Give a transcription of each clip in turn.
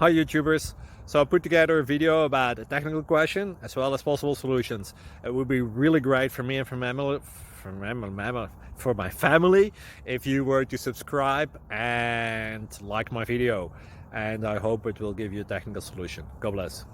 Hi YouTubers! So I put together a video about a technical question as well as possible solutions. It would be really great for me and for my family if you were to subscribe and like my video, and I hope it will give you a technical solution. God bless.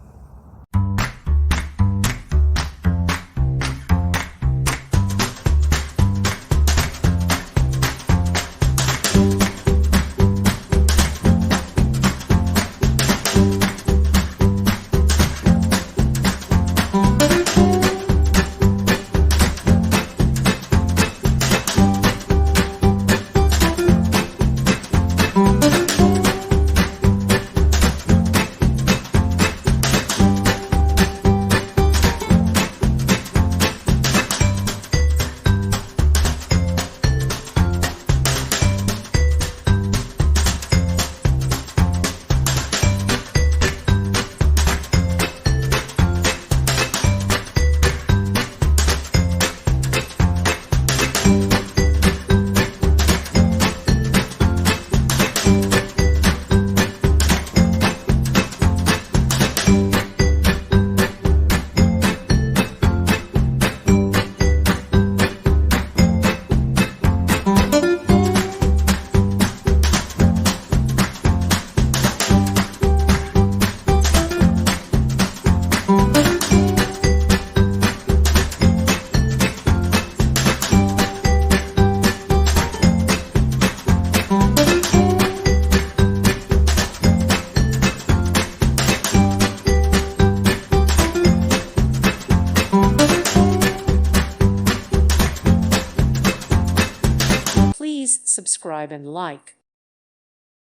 Please subscribe and like.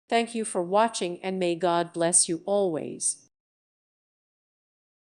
Thank you for watching, and may God bless you always.